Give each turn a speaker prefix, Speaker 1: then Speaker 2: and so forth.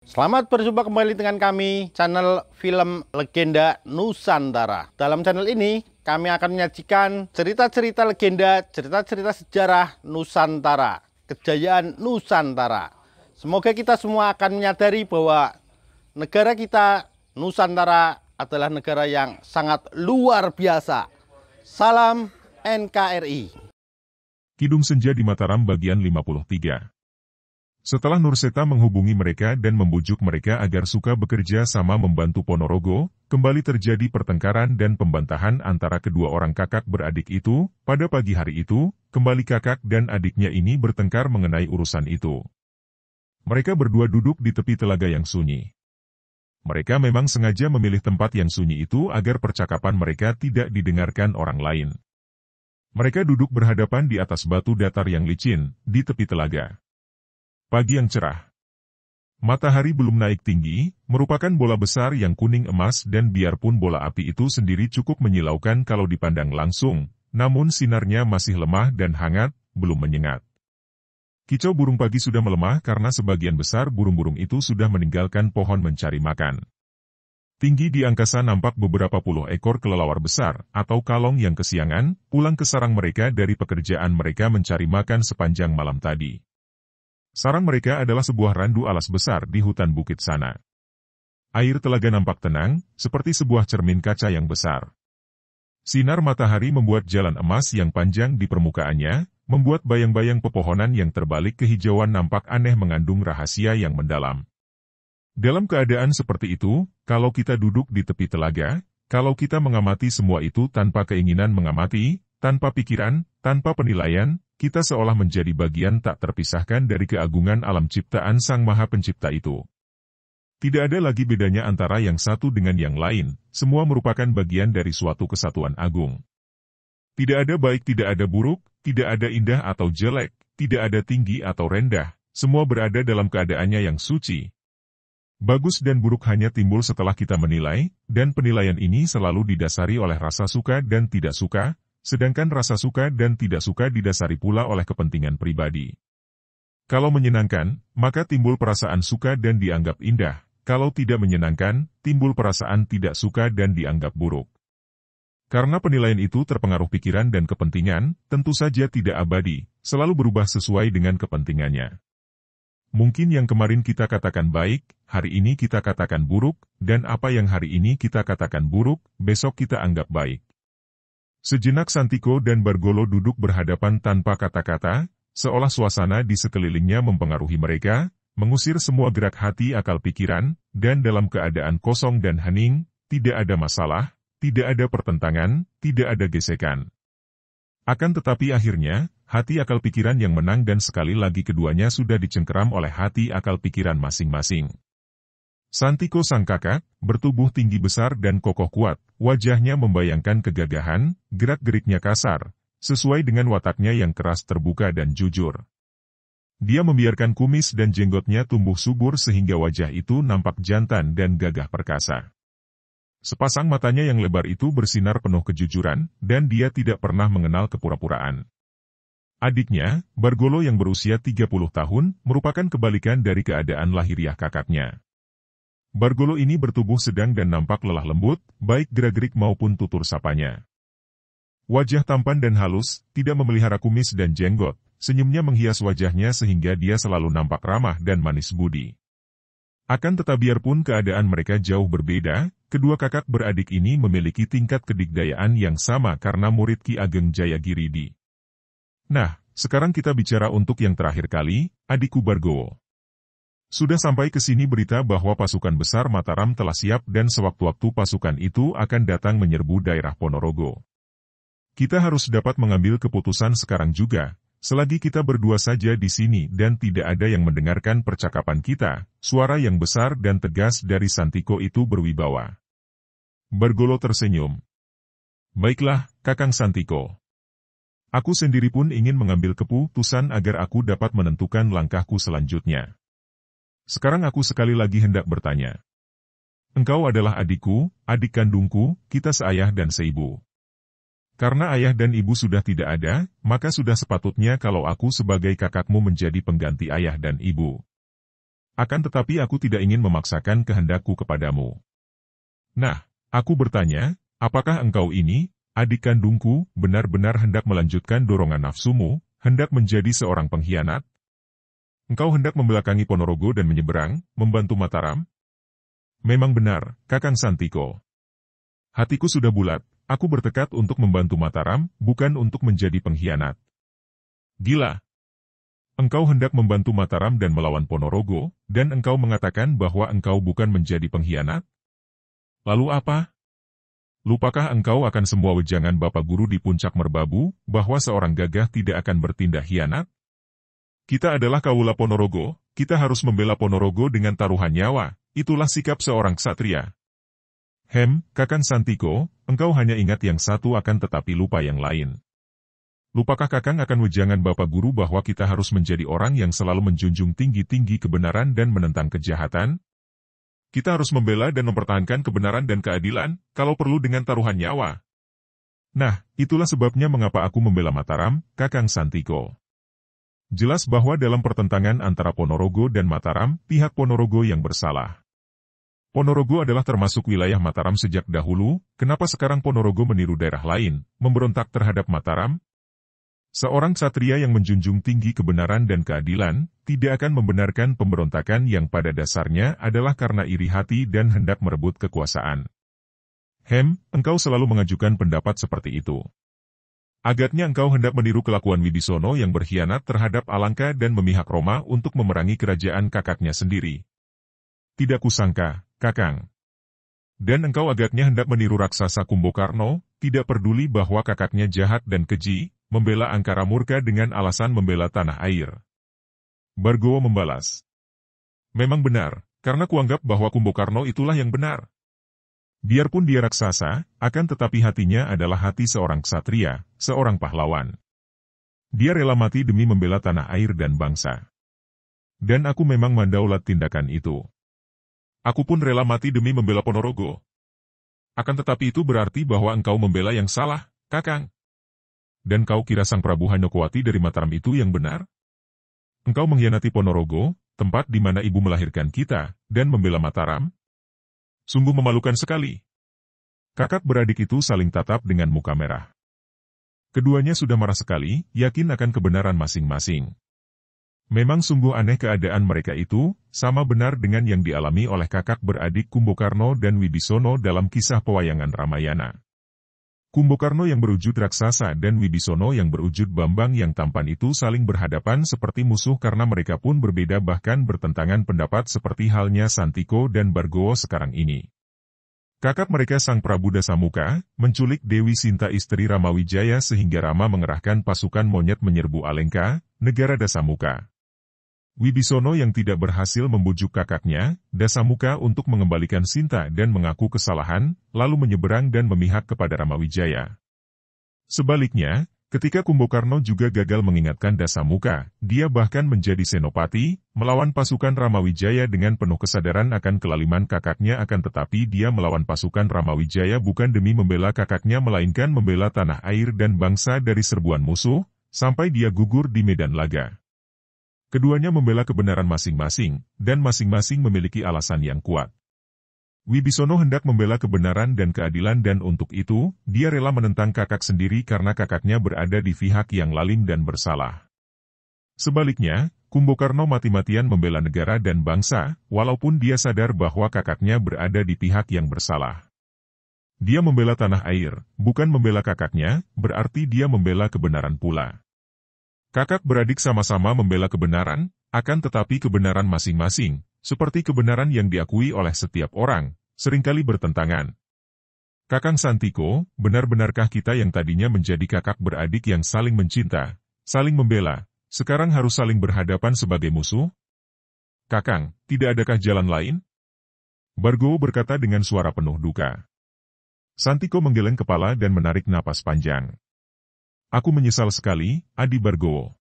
Speaker 1: Selamat berjumpa kembali dengan kami, channel Film Legenda Nusantara. Dalam channel ini, kami akan menyajikan cerita-cerita legenda, cerita-cerita sejarah Nusantara, kejayaan Nusantara. Semoga kita semua akan menyadari bahwa negara kita, Nusantara, adalah negara yang sangat luar biasa. Salam NKRI.
Speaker 2: Kidung Senja di Mataram bagian 53. Setelah Nurseta menghubungi mereka dan membujuk mereka agar suka bekerja sama membantu Ponorogo, kembali terjadi pertengkaran dan pembantahan antara kedua orang kakak beradik itu. Pada pagi hari itu, kembali kakak dan adiknya ini bertengkar mengenai urusan itu. Mereka berdua duduk di tepi telaga yang sunyi. Mereka memang sengaja memilih tempat yang sunyi itu agar percakapan mereka tidak didengarkan orang lain. Mereka duduk berhadapan di atas batu datar yang licin, di tepi telaga. Pagi yang cerah. Matahari belum naik tinggi, merupakan bola besar yang kuning emas dan biarpun bola api itu sendiri cukup menyilaukan kalau dipandang langsung, namun sinarnya masih lemah dan hangat, belum menyengat. Kicau burung pagi sudah melemah karena sebagian besar burung-burung itu sudah meninggalkan pohon mencari makan. Tinggi di angkasa nampak beberapa puluh ekor kelelawar besar, atau kalong yang kesiangan, pulang ke sarang mereka dari pekerjaan mereka mencari makan sepanjang malam tadi. Sarang mereka adalah sebuah randu alas besar di hutan bukit sana. Air telaga nampak tenang, seperti sebuah cermin kaca yang besar. Sinar matahari membuat jalan emas yang panjang di permukaannya, membuat bayang-bayang pepohonan yang terbalik kehijauan nampak aneh mengandung rahasia yang mendalam. Dalam keadaan seperti itu, kalau kita duduk di tepi telaga, kalau kita mengamati semua itu tanpa keinginan mengamati, tanpa pikiran, tanpa penilaian, kita seolah menjadi bagian tak terpisahkan dari keagungan alam ciptaan Sang Maha Pencipta itu. Tidak ada lagi bedanya antara yang satu dengan yang lain, semua merupakan bagian dari suatu kesatuan agung. Tidak ada baik, tidak ada buruk, tidak ada indah atau jelek, tidak ada tinggi atau rendah, semua berada dalam keadaannya yang suci. Bagus dan buruk hanya timbul setelah kita menilai, dan penilaian ini selalu didasari oleh rasa suka dan tidak suka, sedangkan rasa suka dan tidak suka didasari pula oleh kepentingan pribadi. Kalau menyenangkan, maka timbul perasaan suka dan dianggap indah. Kalau tidak menyenangkan, timbul perasaan tidak suka dan dianggap buruk. Karena penilaian itu terpengaruh pikiran dan kepentingan, tentu saja tidak abadi, selalu berubah sesuai dengan kepentingannya. Mungkin yang kemarin kita katakan baik, hari ini kita katakan buruk, dan apa yang hari ini kita katakan buruk, besok kita anggap baik. Sejenak Santiko dan Bargolo duduk berhadapan tanpa kata-kata, seolah suasana di sekelilingnya mempengaruhi mereka, mengusir semua gerak hati akal pikiran, dan dalam keadaan kosong dan hening, tidak ada masalah, tidak ada pertentangan, tidak ada gesekan. Akan tetapi akhirnya, hati akal pikiran yang menang dan sekali lagi keduanya sudah dicengkeram oleh hati akal pikiran masing-masing. Santiko sang kakak, bertubuh tinggi besar dan kokoh kuat, wajahnya membayangkan kegagahan, gerak-geriknya kasar, sesuai dengan wataknya yang keras terbuka dan jujur. Dia membiarkan kumis dan jenggotnya tumbuh subur sehingga wajah itu nampak jantan dan gagah perkasa. Sepasang matanya yang lebar itu bersinar penuh kejujuran, dan dia tidak pernah mengenal kepura-puraan. Adiknya, Bargolo yang berusia 30 tahun, merupakan kebalikan dari keadaan lahiriah kakaknya. Bargolo ini bertubuh sedang dan nampak lelah lembut, baik gerak-gerik maupun tutur sapanya. Wajah tampan dan halus, tidak memelihara kumis dan jenggot, senyumnya menghias wajahnya sehingga dia selalu nampak ramah dan manis budi. Akan tetapi biarpun keadaan mereka jauh berbeda, kedua kakak beradik ini memiliki tingkat kedikdayaan yang sama karena murid Ki Ageng Jayagiridi. Nah, sekarang kita bicara untuk yang terakhir kali, adikku Bargowo. Sudah sampai ke sini berita bahwa pasukan besar Mataram telah siap dan sewaktu-waktu pasukan itu akan datang menyerbu daerah Ponorogo. Kita harus dapat mengambil keputusan sekarang juga, selagi kita berdua saja di sini dan tidak ada yang mendengarkan percakapan kita, suara yang besar dan tegas dari Santiko itu berwibawa. Bargolo tersenyum. Baiklah, Kakang Santiko. Aku sendiri pun ingin mengambil keputusan agar aku dapat menentukan langkahku selanjutnya. Sekarang aku sekali lagi hendak bertanya. Engkau adalah adikku, adik kandungku, kita seayah dan seibu. Karena ayah dan ibu sudah tidak ada, maka sudah sepatutnya kalau aku sebagai kakakmu menjadi pengganti ayah dan ibu. Akan tetapi aku tidak ingin memaksakan kehendakku kepadamu. Nah, aku bertanya, apakah engkau ini, adik kandungku, benar-benar hendak melanjutkan dorongan nafsumu, hendak menjadi seorang pengkhianat? Engkau hendak membelakangi Ponorogo dan menyeberang, membantu Mataram? Memang benar, Kakang Santiko. Hatiku sudah bulat, aku bertekad untuk membantu Mataram, bukan untuk menjadi pengkhianat. Gila! Engkau hendak membantu Mataram dan melawan Ponorogo, dan engkau mengatakan bahwa engkau bukan menjadi pengkhianat? Lalu apa? Lupakah engkau akan semua wejangan Bapak Guru di puncak merbabu, bahwa seorang gagah tidak akan bertindak khianat? Kita adalah kaula Ponorogo, kita harus membela Ponorogo dengan taruhan nyawa, itulah sikap seorang ksatria. Kakang Santiko, engkau hanya ingat yang satu akan tetapi lupa yang lain. Lupakah Kakang akan wejangan Bapak Guru bahwa kita harus menjadi orang yang selalu menjunjung tinggi-tinggi kebenaran dan menentang kejahatan? Kita harus membela dan mempertahankan kebenaran dan keadilan, kalau perlu dengan taruhan nyawa. Nah, itulah sebabnya mengapa aku membela Mataram, Kakang Santiko. Jelas bahwa dalam pertentangan antara Ponorogo dan Mataram, pihak Ponorogo yang bersalah. Ponorogo adalah termasuk wilayah Mataram sejak dahulu, kenapa sekarang Ponorogo meniru daerah lain, memberontak terhadap Mataram? Seorang ksatria yang menjunjung tinggi kebenaran dan keadilan, tidak akan membenarkan pemberontakan yang pada dasarnya adalah karena iri hati dan hendak merebut kekuasaan. Engkau selalu mengajukan pendapat seperti itu. Agaknya engkau hendak meniru kelakuan Wibisono yang berkhianat terhadap Alangka dan memihak Roma untuk memerangi kerajaan kakaknya sendiri. Tidak kusangka, Kakang. Dan engkau agaknya hendak meniru raksasa Kumbokarno, tidak peduli bahwa kakaknya jahat dan keji, membela Angkara Murka dengan alasan membela tanah air. Bargowo membalas. Memang benar, karena kuanggap bahwa Kumbokarno itulah yang benar. Biarpun dia raksasa, akan tetapi hatinya adalah hati seorang ksatria, seorang pahlawan. Dia rela mati demi membela tanah air dan bangsa. Dan aku memang mendaulat tindakan itu. Aku pun rela mati demi membela Ponorogo. Akan tetapi itu berarti bahwa engkau membela yang salah, Kakang. Dan kau kira Sang Prabu Hanokowati dari Mataram itu yang benar? Engkau mengkhianati Ponorogo, tempat di mana ibu melahirkan kita, dan membela Mataram? Sungguh memalukan sekali. Kakak beradik itu saling tatap dengan muka merah. Keduanya sudah marah sekali, yakin akan kebenaran masing-masing. Memang sungguh aneh keadaan mereka itu, sama benar dengan yang dialami oleh kakak beradik Kumbokarno dan Wibisono dalam kisah pewayangan Ramayana. Kumbokarno yang berwujud raksasa dan Wibisono yang berwujud Bambang yang tampan itu saling berhadapan seperti musuh karena mereka pun berbeda bahkan bertentangan pendapat seperti halnya Santiko dan Bargowo sekarang ini. Kakak mereka Sang Prabu Dasamuka, menculik Dewi Sinta istri Ramawijaya sehingga Rama mengerahkan pasukan monyet menyerbu Alengka, negara Dasamuka. Wibisono yang tidak berhasil membujuk kakaknya, Dasamuka untuk mengembalikan Sinta dan mengaku kesalahan, lalu menyeberang dan memihak kepada Ramawijaya. Sebaliknya, ketika Kumbokarno juga gagal mengingatkan Dasamuka, dia bahkan menjadi senopati, melawan pasukan Ramawijaya dengan penuh kesadaran akan kelaliman kakaknya akan tetapi dia melawan pasukan Ramawijaya bukan demi membela kakaknya melainkan membela tanah air dan bangsa dari serbuan musuh, sampai dia gugur di medan laga. Keduanya membela kebenaran masing-masing, dan masing-masing memiliki alasan yang kuat. Wibisono hendak membela kebenaran dan keadilan dan untuk itu, dia rela menentang kakak sendiri karena kakaknya berada di pihak yang lalim dan bersalah. Sebaliknya, Kumbokarno mati-matian membela negara dan bangsa, walaupun dia sadar bahwa kakaknya berada di pihak yang bersalah. Dia membela tanah air, bukan membela kakaknya, berarti dia membela kebenaran pula. Kakak beradik sama-sama membela kebenaran, akan tetapi kebenaran masing-masing, seperti kebenaran yang diakui oleh setiap orang, seringkali bertentangan. Kakang Santiko, benar-benarkah kita yang tadinya menjadi kakak beradik yang saling mencinta, saling membela, sekarang harus saling berhadapan sebagai musuh? Kakang, tidak adakah jalan lain? Bargowo berkata dengan suara penuh duka. Santiko menggeleng kepala dan menarik napas panjang. Aku menyesal sekali, Adi Bargowo.